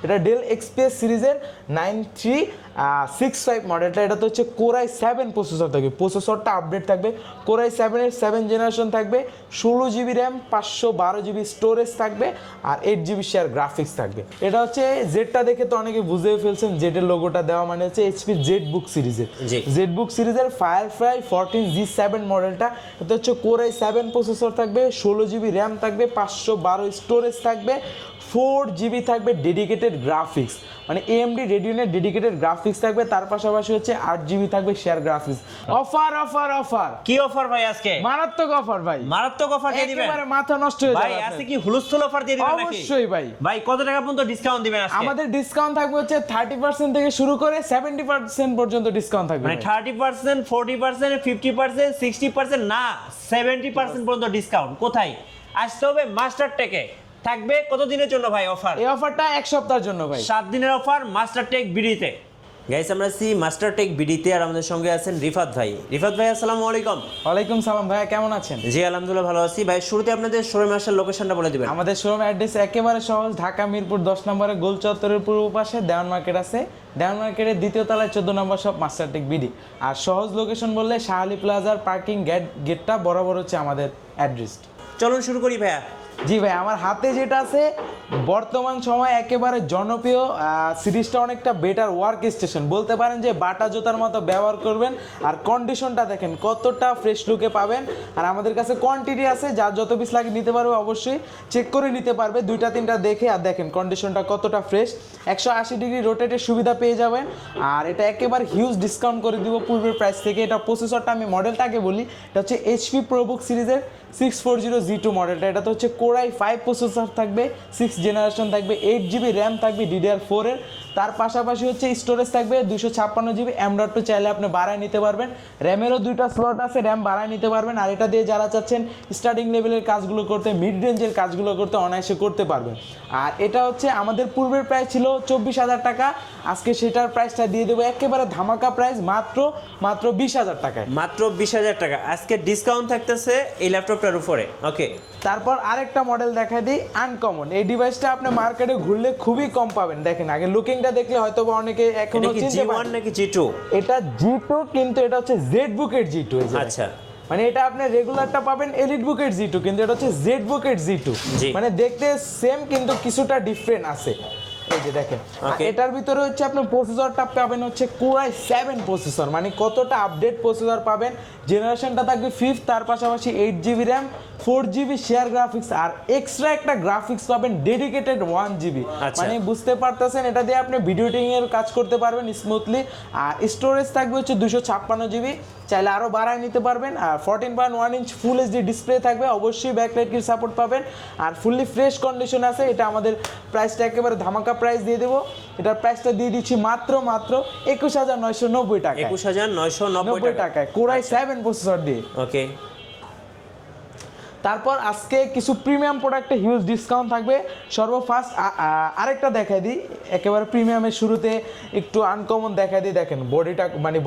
এটা del XPS সিরিজের 9365 মডেলটা। এটা তো হচ্ছে কোর i7 প্রসেসর থাকবে, প্রসেসরটা আপডেট থাকবে। কোর i7 এর 7 জেনারেশন থাকবে, 16GB র্যাম, 512GB স্টোরেজ থাকবে, আর 8GB শেয়ার গ্রাফিক্স থাকবে। এটা হচ্ছে জেডটা দেখে তো অনেকে বুঝে ফেলছেন, জেডের লোগোটা দেওয়া মানে হচ্ছে এইচপি জেড বুক সিরিজের। জেড বুক সিরিজের ফায়ারফ্লাই 14G7 মডেলটা। এটা হচ্ছে কোর i7 প্রসেসর থাকবে, 16GB র্যাম থাকবে, 512 স্টোরেজ থাকবে, 4GB থাকবে ডেডিকেটেড গ্রাফিক্স, মানে AMD রেডিয়নের ডেডিকেটেড গ্রাফিক্স থাকবে। তার পাশাপাশি হচ্ছে 8GB থাকবে share graphics. Offer offer offer! কি অফার ভাই আজকে? মারাত্মক অফার ভাই, মারাত্মক অফার দিয়ে দিবেন, একেবারে মাথা নষ্ট হয়ে যাবে ভাই। আজকে কি হুলস্থুল অফার দিয়ে দিবেন নাকি? অবশ্যই ভাই। ভাই কত টাকা পর্যন্ত ডিসকাউন্ট দিবেন আজকে? আমাদের ডিসকাউন্ট থাকবে হচ্ছে 30% থেকে শুরু করে 70% পর্যন্ত ডিসকাউন্ট থাকবে। মানে 30%, 40%, 50%, 60% না, 70% পর্যন্ত ডিসকাউন্ট। কোথায় আসতে হবে? মাস্টার টেকে। থাকবে কত দিনের জন্য ভাই অফার? এই অফারটা এক সপ্তাহের জন্য ভাই, 7 দিনের অফার মাস্টার টেক বিডিতে। গাইস আমরা আছি মাস্টার টেক বিডিতে, আর আমাদের সঙ্গে আছেন রিফাত ভাই। রিফাত ভাই আসসালামু আলাইকুম। ওয়ালাইকুম সালাম ভাইয়া, কেমন আছেন? জি আলহামদুলিল্লাহ ভালো আছি ভাই। শুরুতে আপনাদের শোরুমে আসার লোকেশনটা বলে দিবেন। আমাদের শোরুম অ্যাড্রেস একেবারে সহজ, ঢাকা মিরপুর 10 নম্বরে গোল চত্বরের পূর্ব পাশে দেওয়ান মার্কেট আছে। দেওয়ান মার্কেটের দ্বিতীয় তলায় 14 নম্বর শপ মাস্টার টেক বিডি। আর সহজ লোকেশন বললে শাহালি প্লাজার পার্কিং গেটটা বরাবর হচ্ছে আমাদের অ্যাড্রেস। চলুন শুরু করি ভাইয়া। জি ভাই, আমার হাতে যেটা আছে বর্তমান সময় একেবারে জনপ্রিয় সিরিজটা, অনেকটা বেটার ওয়ার্ক স্টেশন বলতে পারেন, যে বাটা জুতার মতো ব্যবহার করবেন। আর কন্ডিশনটা দেখেন কতটা ফ্রেশ লুকে পাবেন। আর আমাদের কাছে কোয়ান্টিটি আছে, যার যত পিস লাগে নিতে পারবে, অবশ্যই চেক করে নিতে পারবে 2টা 3টা দেখে। আর দেখেন কন্ডিশনটা কতটা ফ্রেশ, 180 ডিগ্রি রোটেটের সুবিধা পেয়ে যাবেন। আর এটা একেবারে হিউজ ডিসকাউন্ট করে দিব পূর্বের প্রাইস থেকে। এটা প্রসেসরটা আমি মডেলটাকে বলি, এটা হচ্ছে এইচপি প্রোবুক সিরিজের 640G2 মডেলটা। এটা তো হচ্ছে কোর i5 প্রসেসর থাকবে, 6 জেনারেশন থাকবে, 8GB র্যাম থাকবে DDR4 এর। তার পাশাপাশি হচ্ছে স্টোরেজ থাকবে 256GB, M.2 চাইলে আপনি বাড়ায় নিতে পারবেন। র্যামেরও 2টা স্লট আছে, র্যাম বাড়ায় নিতে পারবেন। আর এটা দিয়ে যারা চাচ্ছেন স্টার্টিং লেভেলের কাজগুলো করতে, মিড রেঞ্জের কাজগুলো করতে, অনায়াসে করতে পারবেন। আর এটা হচ্ছে আমাদের পূর্বের প্রাইস ছিল 24,000 টাকা, আজকে সেটার প্রাইসটা দিয়ে দেবো একেবারে ধামাকা প্রাইস, মাত্র 20,000 টাকায়। মাত্র 20,000 টাকা আজকে ডিসকাউন্ট থাকতেছে এই ল্যাপটপটার উপরে। ওকে, তারপর আরেকটা মডেল দেখাই দিই, আনকমন। এই ডিভাইসটা আপনি মার্কেটে ঘুরলে খুবই কম পাবেন। দেখেন আগে লুকিংটা দেখলে হয়তো বা অনেকে এখনো চিনতে G1 পারেন নাকি G2? এটা G2, কিন্তু এটা হচ্ছে জেড বুকের G2। আচ্ছা, মানে এটা আপনি রেগুলারটা পাবেন এলিট বুকের G2, কিন্তু এটা হচ্ছে জেড বুকের G2। মানে দেখতে সেম কিন্তু কিছুটা ডিফারেন্ট আছে। এই যে দেখেন, এটার ভিতরে হচ্ছে আপনি প্রসেসরটা পাবেন হচ্ছে কোর i7 প্রসেসর, মানে কতটা আপডেট প্রসেসর পাবেন। জেনারেশনটা থাকবে 5th, তার পাশাপাশি 8GB RAM, 4GB shared graphics, আর এক্সট্রা একটা গ্রাফিক্স পাবেন ডেডিকেটেড 1GB। মানে বুঝতে পারতেছেন, এটা দিয়ে আপনি ভিডিও এডিটিং এর কাজ করতে পারবেন স্মুথলি। আর স্টোরেজ থাকবে হচ্ছে 256GB, চাইলে আরও বাড়ায় নিতে পারবেন। আর 14.1 ইঞ্চ ফুল এইচডি ডিসপ্লে থাকবে, অবশ্যই ব্যাকলাইট কিট সাপোর্ট পাবেন। আর ফুললি ফ্রেশ কন্ডিশন আছে। এটা আমাদের প্রাইসটা একেবারে ধামাকা প্রাইস দিয়ে দেবো। এটার প্রাইসটা দিয়ে দিচ্ছি মাত্র 21,990 টাকা। 21,990 টাকায় কোর i7 প্রসেসর দিয়ে। ওকে, তারপর আজকে কিছু প্রিমিয়াম প্রোডাক্টে হিউজ ডিসকাউন্ট থাকবে। সর্বফার্স্ট আরেকটা দেখাই দিই, একেবারে প্রিমিয়ামের শুরুতে একটু আনকমন দেখাই দিই। দেখেন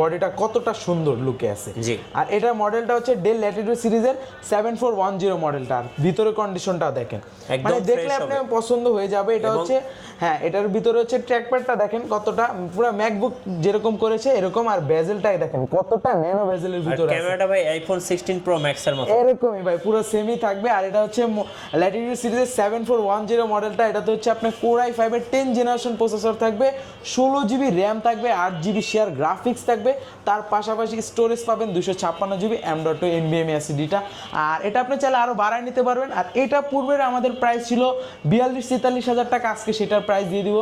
বডিটা কতটা সুন্দর লুকে আছে। আর এটা মডেলটা হচ্ছে ডেল ল্যাটিটিউড সিরিজের 7410 মডেলটা। আর ভিতরে কন্ডিশনটা দেখেন, মানে দেখলে আপনি পছন্দ হয়ে যাবে। এটা হচ্ছে হ্যাঁ, এটার ভিতরে হচ্ছে ট্র্যাকপ্যাডটা দেখেন কতটা পুরো ম্যাকবুক যেরকম করেছে এরকম। আর বেজেলটাই দেখেন কতটা ন্যানো বেজেলের ভিতরে আছে। ক্যামেরাটা ভাই আইফোন 16 প্রো ম্যাক্স এর মতো এরকমই ভাই, পুরো সেমই থাকবে। আর এটা হচ্ছে ল্যাটিটিউড সিরিজের 7410 মডেলটা। এটাতে হচ্ছে আপনার কোর i5 এর 10 জেনারেশন প্রসেসর থাকবে, 16GB র্যাম থাকবে, 8GB শেয়ার গ্রাফিক্স থাকবে। তার পাশাপাশি স্টোরেজ পাবেন 256GB, M.2 NVMe SSD-টা। আর এটা আপনি চাইলে আরও বাড়ায় নিতে পারবেন। আর এটা পূর্বের আমাদের প্রাইস ছিল 42-43,000 টাকা, আজকে সেটার প্রাইস দিয়ে দিব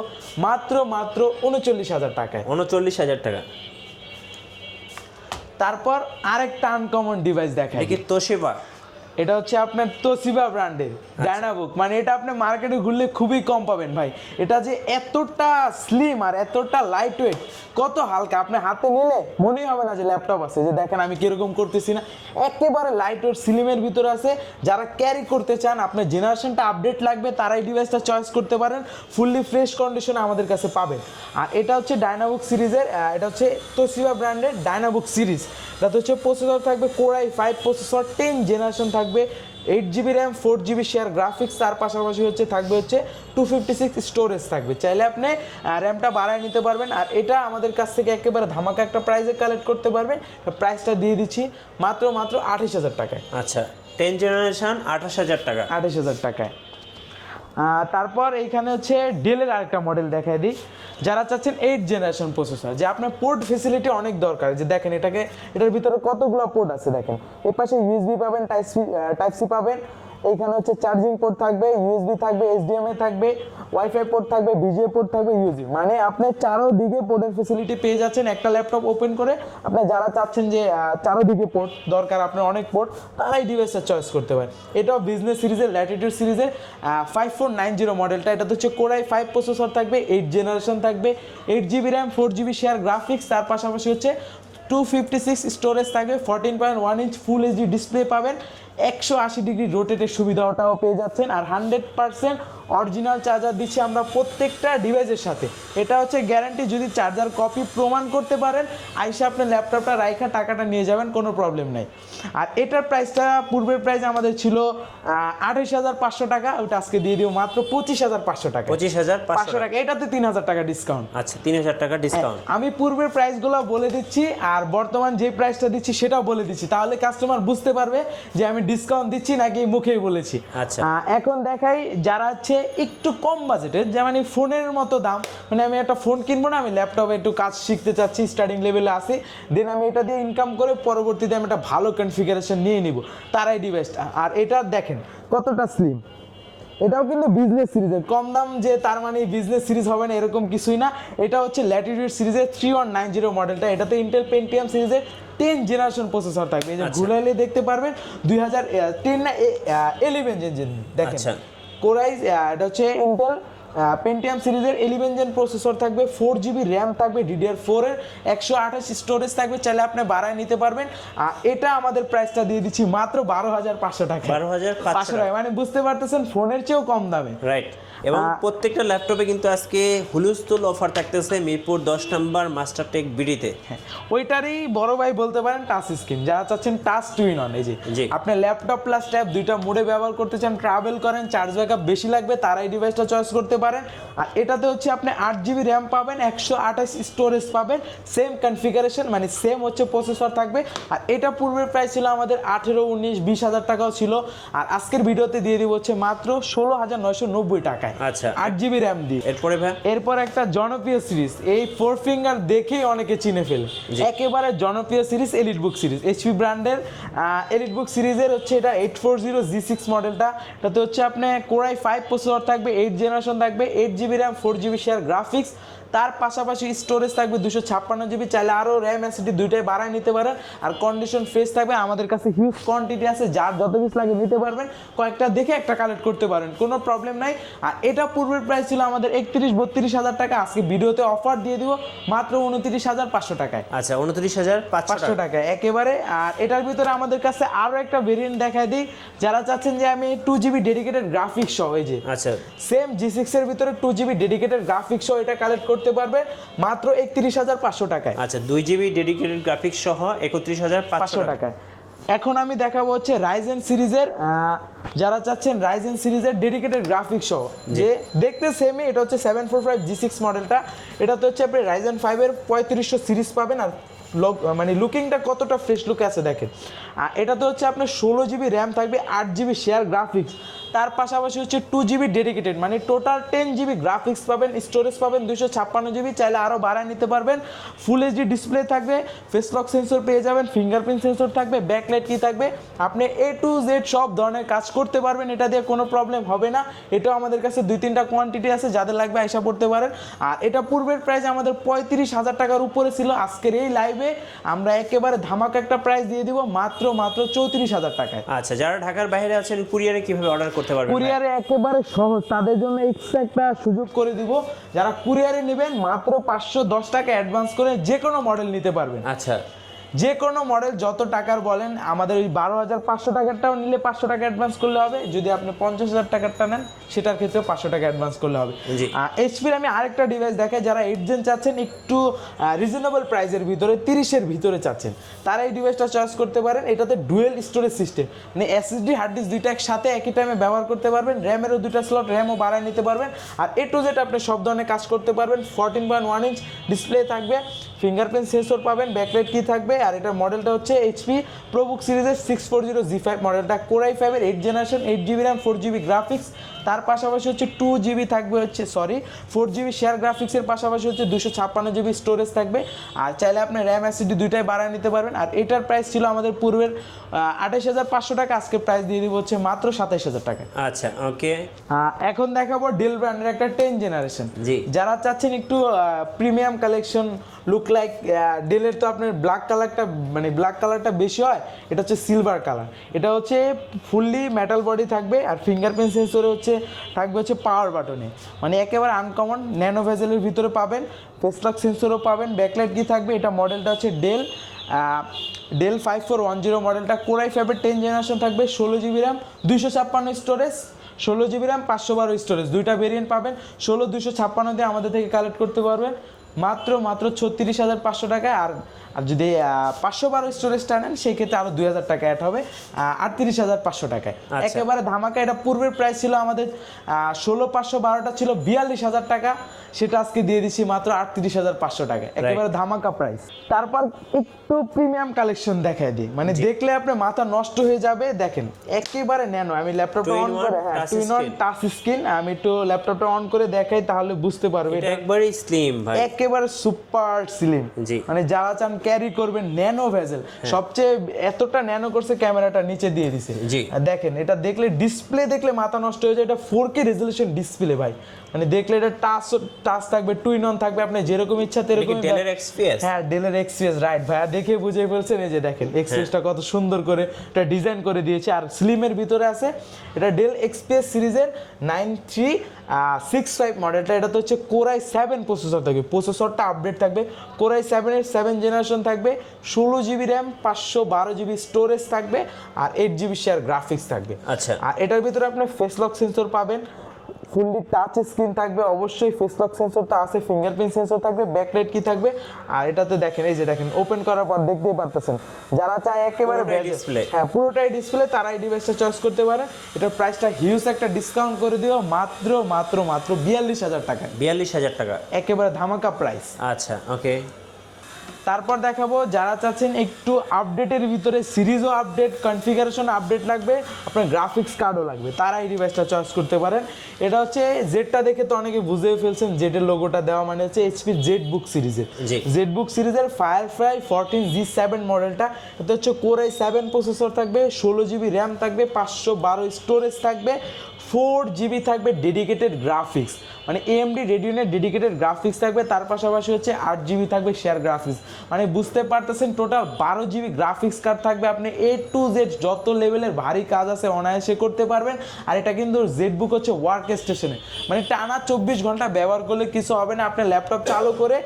মাত্র 39,000 টাকায়। 39,000 টাকা। তারপর আরেকটা আনকমন ডিভাইস দেখাই, তোশিবা। এটা হচ্ছে আপনার তোশিবা ব্র্যান্ডের ডায়নাবুক। মানে এটা আপনি মার্কেটে ঘুরলে খুবই কম পাবেন ভাই। এটা যে এতটা স্লিম আর এতটা লাইট ওয়েট, কত হালকা, আপনি হাতে নিলে মনেই হবে না যে ল্যাপটপ আছে। যে দেখেন আমি কিরকম করতেছি না, একেবারে লাইট ওয়েট স্লিমের ভিতরে আছে। যারা ক্যারি করতে চান, আপনার জেনারেশনটা আপডেট লাগবে, তারা এই ডিভাইসটা চয়েস করতে পারেন। ফুললি ফ্রেশ কন্ডিশনে আমাদের কাছে পাবেন। আর এটা হচ্ছে ডায়নাবুক সিরিজের, এটা হচ্ছে তোশিবা ব্র্যান্ডের ডায়নাবুক সিরিজ। তাতে হচ্ছে প্রসেসর থাকবে কোর i5 প্রসেসর, 10 জেনারেশন থাকবে, 8GB RAM 4GB shared graphics, তার পাশাপাশি হচ্ছে থাকবে হচ্ছে 256 স্টোরেজ থাকবে। চাইলে আপনি র্যামটা বাড়ায় নিতে পারবেন। আর এটা আমাদের কাছ থেকে একেবারে ধামাকা একটা প্রাইসে কালেক্ট করতে পারবেন। প্রাইসটা দিয়ে দিচ্ছি মাত্র 28,000 টাকায়। আচ্ছা 10 জেনারেশন 28,000 টাকা। 28,000 টাকায়। তারপর এইখানে হচ্ছে ডেলের আরেকটা মডেল দেখাই দিই। যারা চাচ্ছেন 8 জেনারেশন প্রসেসর, যে আপনার পোর্ট ফেসিলিটি অনেক দরকার, যে দেখেন এটার ভিতরে কতগুলো পোর্ট আছে দেখেন। এই পাশে ইউএসবি পাবেন, টাইপ সি পাবেন, এইখানে হচ্ছে চার্জিং পোর্ট থাকবে, ইউএসবি থাকবে, এইচডিএমআই থাকবে, ওয়াইফাই পোর্ট থাকবে, ভিজিএ পোর্ট থাকবে, ইউএসবি, মানে আপনি চারোদিকে পোর্টের ফেসিলিটি পেয়ে যাচ্ছেন একটা ল্যাপটপ ওপেন করে। আপনি যারা চাচ্ছেন যে চারোদিকে পোর্ট দরকার, আপনার অনেক পোর্ট, তারাই ডিভাইসটা চয়েস করতে পারেন। এটাও বিজনেস সিরিজের ল্যাটিটিউড সিরিজের 5490 মডেলটা। এটা হচ্ছে Core i5 প্রসেসর থাকবে, 8 জেনারেশন থাকবে, 8GB RAM 4GB shared graphics, তার পাশাপাশি হচ্ছে 256 স্টোরেজ থাকবে, 14.1 ইঞ্চ ফুল এইচডি ডিসপ্লে পাবেন, 180 ডিগ্রি রোটেটের সুবিধাটাও পেয়ে যাচ্ছেন। আর 100% অরিজিনাল চার্জার দিচ্ছি আমরা প্রত্যেকটা ডিভাইসের সাথে। এটা হচ্ছে গ্যারান্টি, যদি চার্জার কপি প্রমাণ করতে পারেন আইসা আপনার ল্যাপটপটা রাইখা টাকাটা নিয়ে যাবেন, কোনো প্রবলেম নাই। আর এটার প্রাইসটা পূর্বের প্রাইস আমাদের ছিল 28,500 টাকা, ওটা আজকে দিয়ে দিব মাত্র 25,500 টাকা। 25,500 টাকা, এটাতে 3,000 টাকা ডিসকাউন্ট। আচ্ছা 3,000 টাকা ডিসকাউন্ট। আমি পূর্বের প্রাইসগুলো বলে দিচ্ছি আর বর্তমান যে প্রাইসটা দিচ্ছি সেটাও বলে দিচ্ছি, তাহলে কাস্টমার বুঝতে পারবে যে আমি ডিসকাউন্ট দিচ্ছি নাকি মুখেই বলেছি। আচ্ছা এখন দেখাই যারা হচ্ছে একটু কম বাজেটের, যেমন ফোনের মতো দাম, মানে আমি একটা ফোন কিনবো না, আমি ল্যাপটপে একটু কাজ শিখতে চাচ্ছি, স্টার্টিং লেভেলে আসি, দেন আমি এটা দিয়ে ইনকাম করে পরবর্তীতে আমি একটা ভালো কনফিগারেশন নিয়ে নিব, তারাই ডিভাইসটা। আর এটা দেখেন কতটা স্লিম, এটাও কিন্তু বিজনেস সিরিজের, কম দাম যে তার মানে বিজনেস সিরিজ হবে না এরকম কিছুই না। এটা হচ্ছে ল্যাটিটিউড সিরিজের 3190 মডেলটা। এটাতে ইন্টেল পেন্টিয়াম সিরিজের 10 জেনারেশন প্রসেসর থাকবে। এই যে ঘুরাইলে দেখতে পারবেন 2010 না 11 জেন দেখেন। কোরাই এটা হচ্ছে ইন্টেল পেন্টিয়াম সিরিজের 11 জেন প্রসেসর থাকবে, 4GB র্যাম থাকবে, DDR4 এর 128 স্টোরেজ থাকবে, চাইলে আপনি বাড়ায় নিতে পারবেন। আর এটা আমাদের প্রাইসটা দিয়ে দিচ্ছি মাত্র 12,500 টাকা। 12,500 টাকা, মানে বুঝতে পারতেছেন ফোনের চেয়েও কম দামে। রাইট। এবং প্রত্যেকটা ল্যাপটপে কিন্তু আজকে হুলস্থুল অফার থাকতেছে মিরপুর 10 নম্বর মাস্টারটেক বিডিতে। ওইটারই বড় ভাই বলতে পারেন টাচ স্ক্রিন, যারা চাচ্ছেন টাচ টু ইন অন, এই যে আপনি ল্যাপটপ প্লাস ট্যাব দুইটা মোডে ব্যবহার করতে চান, ট্রাভেল করেন, চার্জ ব্যাকআপ বেশি লাগবে, তারাই ডিভাইসটা চয়েস করতে পারেন। আর এটাতে হচ্ছে আপনি 8GB র্যাম পাবেন, 128 স্টোরেজ পাবেন, সেম কনফিগারেশন, মানে সেম হচ্ছে প্রসেসর থাকবে। আর এটা পূর্বের প্রাইস ছিল আমাদের 18, 19, 20,000 টাকাও ছিল, আর আজকের ভিডিওতে দিয়ে দিব হচ্ছে মাত্র 16,990 টাকায়। আচ্ছা 8GB র্যাম দিয়ে। এরপরে ভাই, এরপর একটা জনপ্রিয় সিরিজ, এই 4 ফিঙ্গার দেখেই অনেকে চিনে ফেলে, একেবারে জনপ্রিয় সিরিজ এলিটবুক সিরিজ, এইচপি ব্র্যান্ডের এলিটবুক সিরিজের হচ্ছে এটা 840G6 মডেলটা। এটাতে হচ্ছে আপনি Core i5 প্রসেসর থাকবে, 8 জেনারেশন থাকবে, 8GB RAM 4GB shared graphics, তার পাশাপাশি স্টোরেজ থাকবে 256GB, চাইলে আরও র্যাম এসএসডি দুইটাই বাড়ায় নিতে পারেন। আর কন্ডিশন ফ্রেশ থাকবে, আমাদের কাছে হিউজ কোয়ান্টিটি আছে, যার যত পিস লাগে নিতে পারবেন, কয়েকটা দেখে একটা কালেক্ট করতে পারেন, কোনো প্রবলেম নাই। আর এটা পূর্বের প্রাইস ছিল আমাদের 31-32,000 টাকা, আজকে ভিডিওতে অফার দিয়ে দিব মাত্র 29,500 টাকায়। আচ্ছা 29,500 টাকায় একেবারে। আর এটার ভিতরে আমাদের কাছে আরও একটা ভেরিয়েন্ট দেখাই দিই, যারা চাচ্ছেন যে আমি 2GB ডেডিকেটেড গ্রাফিক্স সহ, এই যে আচ্ছা সেম G6 এর ভিতরে 2GB ডেডিকেটেড গ্রাফিক্স সহ এটা কালেক্ট করতে পারবে মাত্র 31,500 টাকায়। আচ্ছা 2GB ডেডিকেটেড গ্রাফিক্স সহ 31,500 টাকায়। এখন আমি দেখাবো হচ্ছে রাইজেন সিরিজের, যারা চাচ্ছেন রাইজেন সিরিজের ডেডিকেটেড গ্রাফিক্স সহ, যে দেখতে সেমই, এটা হচ্ছে 745G6 মডেলটা। এটাতে হচ্ছে আপনি রাইজেন 5 এর 3500 সিরিজ পাবেন। আর মানে লুকিংটা কতটা ফ্রেশ লুক আছে দেখেন। এটাতে হচ্ছে আপনার 16GB র্যাম থাকবে, 8GB শেয়ার গ্রাফিক্স, তার পাশাপাশি হচ্ছে 2GB ডেডিকেটেড, মানে টোটাল 10GB গ্রাফিক্স পাবেন, স্টোরেজ পাবেন 256GB, চাইলে আরও বাড়ায় নিতে পারবেন। ফুল এইচডি ডিসপ্লে থাকবে, ফেস লক সেন্সর পেয়ে যাবেন, ফিঙ্গারপ্রিন্ট সেন্সর থাকবে, ব্যাকলাইট কি থাকবে, আপনি A to Z সব ধরনের কাজ করতে পারবেন, এটা দিয়ে কোনো প্রবলেম হবে না। এটাও আমাদের কাছে 2-3টা কোয়ান্টিটি আছে, যাদের লাগবে আইসা পড়তে পারেন। আর এটা পূর্বের প্রাইস আমাদের 35,000 টাকার উপরে ছিল, আজকের এই লাইভে আমরা একেবারে ধামাকা একটা প্রাইস দিয়ে দিব মাত্র 34,000 টাকায়। আচ্ছা যারা ঢাকার বাইরে আছেন কুরিয়ারে কিভাবে অর্ডার করতে পারবেন? কুরিয়ারে একেবারে সহজ, তাদের জন্য এক্সট্রা একটা সুযোগ করে দিব, যারা কুরিয়ারে নেবেন মাত্র 510 টাকা অ্যাডভান্স করে যে কোনো মডেল নিতে পারবেন। আচ্ছা যে কোনো মডেল যত টাকার বলেন, আমাদের ওই 12,500 টাকারটাও নিলে 500 টাকা অ্যাডভান্স করলে হবে, যদি আপনি 50,000 টাকারটা নেন সেটার ক্ষেত্রেও 500 টাকা অ্যাডভান্স করলে হবে। জি। এইচপির আমি আরেকটা ডিভাইস দেখাই, যারা 8 জেন চাচ্ছেন একটু রিজনেবল প্রাইসের ভিতরে 30-এর ভিতরে চাচ্ছেন, তারা এই ডিভাইসটা চয়েস করতে পারেন। এটাতে ডুয়েল স্টোরেজ সিস্টেম, মানে এসএসডি হার্ড ডিস্ক দুইটা একসাথে একই টাইমে ব্যবহার করতে পারবেন, র্যামেরও দুইটা স্লট, র্যামও বাড়ায় নিতে পারবেন, আর A to Z আপনি সব ধরনের কাজ করতে পারবেন। 14.1 ইঞ্চ ডিসপ্লে থাকবে, ফিঙ্গারপ্রিন্ট সেন্সর পাবেন, ব্যাকলাইট কি থাকবে, আর এটার মডেলটা হচ্ছে এইচপি প্রোবুক সিরিজের 640G5 মডেলটা, কোর i5-এর 8 generation, 8GB RAM, 4GB graphics, তার পাশাপাশি হচ্ছে 2GB থাকবে, 4GB শেয়ার গ্রাফিক্সের পাশাপাশি হচ্ছে 256GB স্টোরেজ থাকবে, আর চাইলে আপনি র্যাম এসএসডি দুইটাই বাড়ায় নিতে পারবেন। আর এটার প্রাইস ছিল আমাদের পূর্বের 28,500 টাকা, আজকে প্রাইস দিয়ে দিব হচ্ছে মাত্র 27,000 টাকা। আচ্ছা ওকে। এখন দেখাবো ডেল ব্র্যান্ডের একটা 10 জেনারেশন, জি। যারা চাচ্ছেন একটু প্রিমিয়াম কালেকশন লুক লাইক, ডেলের তো আপনার ব্ল্যাক কালারটা, মানে ব্ল্যাক কালারটা বেশি হয়, এটা হচ্ছে সিলভার কালার, এটা হচ্ছে ফুললি মেটাল বডি থাকবে, আর ফিঙ্গারপ্রিন্ট সেন্সরে থাকবে হচ্ছে পাওয়ার বাটনে, মানে একেবারে আনকমন ন্যানো ভেজেলের ভিতরে পাবেন, ফেস লক সেন্সরও পাবেন, ব্যাকলাইট কি থাকবে, এটা মডেলটা হচ্ছে ডেল 5410 মডেলটা, কোর i5-এর 10 জেনারেশন থাকবে, 16GB RAM, 256 storage, 16GB RAM, 512 storage, দুইটা ভেরিয়েন্ট পাবেন। 16-256 দিয়ে আমাদের থেকে কালেক্ট করতে পারবেন মাত্র 36,500 টাকায়। আর যদি 512 স্টোরেজটা নেন সেই ক্ষেত্রে আরও 2,000 টাকা অ্যাড হবে, 38,500 টাকায়। একেবারে ধামাকা, এটা পূর্বের প্রাইস ছিল আমাদের 16,512টা ছিল 42,000 টাকা, সেটা আজকে দিয়ে দিচ্ছি মাত্র 38,500 টাকা, একেবারে ধামাকা প্রাইস। তারপর একটু প্রিমিয়াম কালেকশন দেখাই দিই, মানে দেখলে আপনার মাথা নষ্ট হয়ে যাবে। দেখেন একেবারে ন্যানো, আমি ল্যাপটপটা অন করে, হ্যাঁ টুইন অন টাচ স্ক্রিন, আমি একটু ল্যাপটপটা অন করে দেখাই তাহলে বুঝতে পারবে, এটা একবারে স্লিম ভাই, একেবারে সুপার স্লিম, জি। মানে যারা চান ক্যারি করবেন ন্যানো ভেজেল, সবচেয়ে এতটা ন্যানো করছে ক্যামেরাটা নিচে দিয়ে দিছে, জি। আর দেখেন এটা দেখলে, ডিসপ্লে দেখলে মাথা নষ্ট হয়ে যায়, এটা 4K রেজোলিউশন ডিসপ্লে ভাই, মানে দেখলে এটা টাচ থাকবে, টুইন অন থাকবে, আপনি যেরকম ইচ্ছা তেরকম। ডেলের এক্সপিএস, হ্যাঁ ডেলের এক্সপিএস, রাইট ভাইয়া, দেখে বুঝে ফেলছেন, এই যে দেখেন এক্সপিএসটা কত সুন্দর করে এটা ডিজাইন করে দিয়েছে, আর স্লিমের ভিতরে আছে। এটা ডেল এক্সপিএস সিরিজের 9365 মডেলটা, এটা তো হচ্ছে কোর i7 প্রসেসর থাকবে, প্রসেসরটা আপডেট থাকবে, কোর i7-এর 7 জেনারেশন থাকবে, 16GB র্যাম, 512GB স্টোরেজ থাকবে, আর 8GB শেয়ার গ্রাফিক্স থাকবে। আচ্ছা। আর এটার ভিতরে আপনি ফেস লক সেন্সর পাবেন, ফুললি টাচ স্ক্রিন থাকবে, অবশ্যই ফেস লক সেন্সর তো আছে, ফিঙ্গারপ্রিন্ট সেন্সর থাকবে, ব্যাকলাইট কি থাকবে, আর এটাতে দেখেন, এই যে দেখেন ওপেন করার পর দেখতেই পারতেছেন, যারা চায় একেবারে ডিসপ্লে, হ্যাঁ পুরোটাই ডিসপ্লে, তারা এই ডিভাইসটা চয়েস করতে পারে। এটার প্রাইসটা হিউজ একটা ডিসকাউন্ট করে দিও, মাত্র 42,000 টাকা, 42,000 টাকা, একেবারে ধামাকা প্রাইস। আচ্ছা ওকে। তারপর দেখাবো যারা চাচ্ছেন একটু আপডেটের ভিতরে, সিরিজও আপডেট, কনফিগারেশন আপডেট লাগবে, আপনার গ্রাফিক্স কার্ডও লাগবে, তারা এই ডিভাইসটা চয়েস করতে পারেন। এটা হচ্ছে জেডটা দেখে তো অনেকে বুঝেই ফেলছেন, জেডের লোগোটা দেওয়া মানে হচ্ছে এইচপি জেড বুক সিরিজের, জেড বুক সিরিজের ফায়ারফ্লাই 14G7 মডেলটা, এটা হচ্ছে কোর i7 প্রসেসর থাকবে, 16GB র্যাম থাকবে, 512 স্টোরেজ থাকবে, 4GB থাকবে ডেডিকেটেড গ্রাফিক্স, মানে AMD রেডিয়নের ডেডিকেটেড গ্রাফিক্স থাকবে, তার পাশাপাশি হচ্ছে 8GB থাকবে শেয়ার গ্রাফিক্স, মানে বুঝতে পারতেছেন টোটাল 12GB গ্রাফিক্স কার্ড থাকবে, আপনি A to Z যত লেভেলের ভারী কাজ আছে অনায়াসে করতে পারবেন। আর এটা কিন্তু জেড বুক হচ্ছে ওয়ার্ক স্টেশনে, মানে টানা 24 ঘন্টা ব্যবহার করলে কিছু হবে না, আপনি ল্যাপটপ চালু করে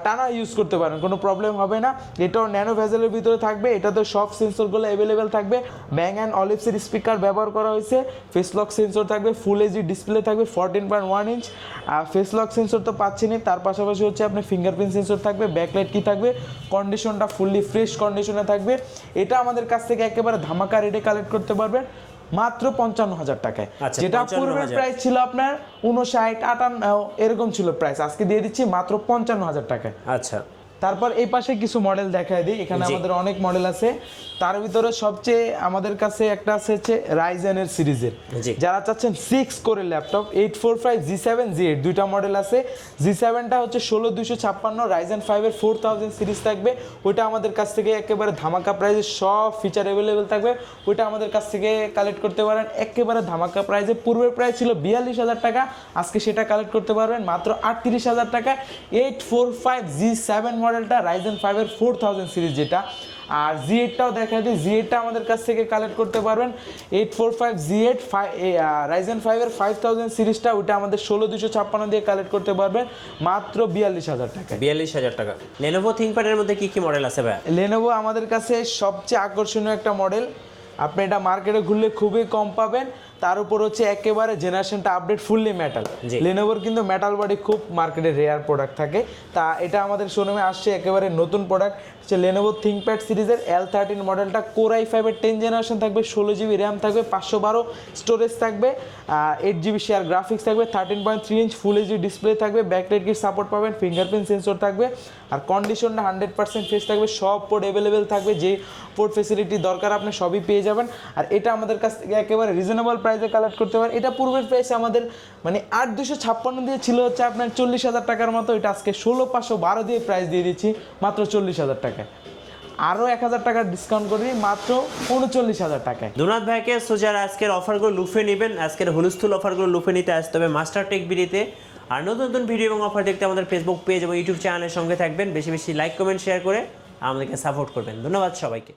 টানা ইউজ করতে পারেন, কোনো প্রবলেম হবে না। এটাও ন্যানো ভেজেলের ভিতরে থাকবে, এটাতে সব সেন্সরগুলো অ্যাভেলেবেল থাকবে, ব্যাং অ্যান্ড অলিভসের স্পিকার ব্যবহার করা হয়েছে, ফেস লক সেন্সর থাকবে, ফুল এইচডি ডিসপ্লে থাকবে, 14.1 ইঞ্চ ফেস লক সেন্সর তো পাচ্ছেনই, তার পাশাপাশি হচ্ছে আপনার ফিঙ্গারপ্রিন্ট সেন্সর থাকবে, ব্যাকলাইট কি থাকবে, কন্ডিশনটা ফুললি ফ্রেশ কন্ডিশনে থাকবে। এটা আমাদের কাছ থেকে একেবারে ধামাকা রেটে কালেক্ট করতে পারবেন মাত্র 55,000 টাকায়, যেটা পূর্বের প্রাইস ছিল আপনার 59, 58 এরকম ছিল প্রাইস, আজকে দিয়ে দিচ্ছি মাত্র 55,000 টাকায়। আচ্ছা। তারপর এই পাশে কিছু মডেল দেখায় দিই, এখানে আমাদের অনেক মডেল আছে, তার ভিতরে সবচেয়ে আমাদের কাছে একটা আছে হচ্ছে রাইজেনের সিরিজের, যারা চাচ্ছেন 6 কোরের ল্যাপটপ, 845 G7 G8 দুইটা মডেল আছে। G7টা হচ্ছে 16256, রাইজেন 5-এর 4000 সিরিজ থাকবে, ওইটা আমাদের কাছ থেকে একেবারে ধামাকা প্রাইসে সব ফিচার অ্যাভেলেবেল থাকবে, ওইটা আমাদের কাছ থেকে কালেক্ট করতে পারেন একেবারে ধামাকা প্রাইসে। পূর্বের প্রাইস ছিল 42,000 টাকা, আজকে সেটা কালেক্ট করতে পারবেন মাত্র 38,000 টাকা। 845 G7 মডেলটা রাইজেন 5-এর 4000 সিরিজ, যেটা আর Z8টাও দেখা দিই, Z8টা আমাদের কাছ থেকে কালেক্ট করতে পারবেন 845 Z8 Ryzen 5 এর 5000 সিরিজটা, ওটা আমাদের 16256 দিয়ে কালেক্ট করতে পারবেন মাত্র 42000 টাকায়। 42000 টাকা। Lenovo ThinkPad এর মধ্যে কি কি মডেল আছে ভাই? Lenovo আমাদের কাছে সবচেয়ে আকর্ষণীয় একটা মডেল, আপনি এটা মার্কেটে ঘুরলে খুবই কম পাবেন। তার উপর হচ্ছে একেবারে জেনারেশনটা আপডেট, ফুললি মেটাল। জি। লেনোভোর কিন্তু মেটাল বডি খুব মার্কেটে রেয়ার প্রোডাক্ট থাকে, তা এটা আমাদের শোরুমে আসছে একেবারে নতুন প্রোডাক্ট হচ্ছে Lenovo ThinkPad সিরিজের L13 মডেলটা। Core i5 এর 10 জেনারেশন থাকবে, 16GB র্যাম থাকবে, 512 স্টোরেজ থাকবে, 8GB শেয়ার গ্রাফিক্স থাকবে, 13.3 ইঞ্চ ফুল এইচডি ডিসপ্লে থাকবে, ব্যাকলাইট কিট সাপোর্ট পাবেন, ফিঙ্গারপ্রিন্ট সেন্সর থাকবে, আর কন্ডিশনটা 100% ফ্রেশ থাকবে, সব পোর্ট অ্যাভেলেবেল থাকবে, যে পোর্ট ফেসিলিটি দরকার আপনি সবই পেয়ে যাবেন। আর এটা আমাদের কাছ থেকে একেবারে রিজনেবল প্রাইসে কালেক্ট করতে পারেন। এটা পূর্বের প্রাইসে আমাদের মানে 8256 দিয়ে ছিল হচ্ছে আপনার 40,000 টাকার মতো, এটা আজকে 16512 দিয়ে প্রাইস দিয়ে দিচ্ছি মাত্র 40,000 টাকায়। আরও 1000 টাকার ডিসকাউন্ট করে দিই মাত্র 39,000 টাকায়। দুনাথ ভাইকে সো যারা আজকের অফারগুলো লুফে নেবেন, আজকের হুলস্থুল অফারগুলো লুফে নিতে আসতে হবে মাস্টার টেক বিডিতে। আর নতুন নতুন ভিডিও এবং অফার দেখতে আমাদের ফেসবুক পেজ এবং ইউটিউব চ্যানেলের সঙ্গে থাকবেন। বেশি বেশি লাইক কমেন্ট শেয়ার করে আমাদেরকে সাপোর্ট করবেন। ধন্যবাদ সবাইকে।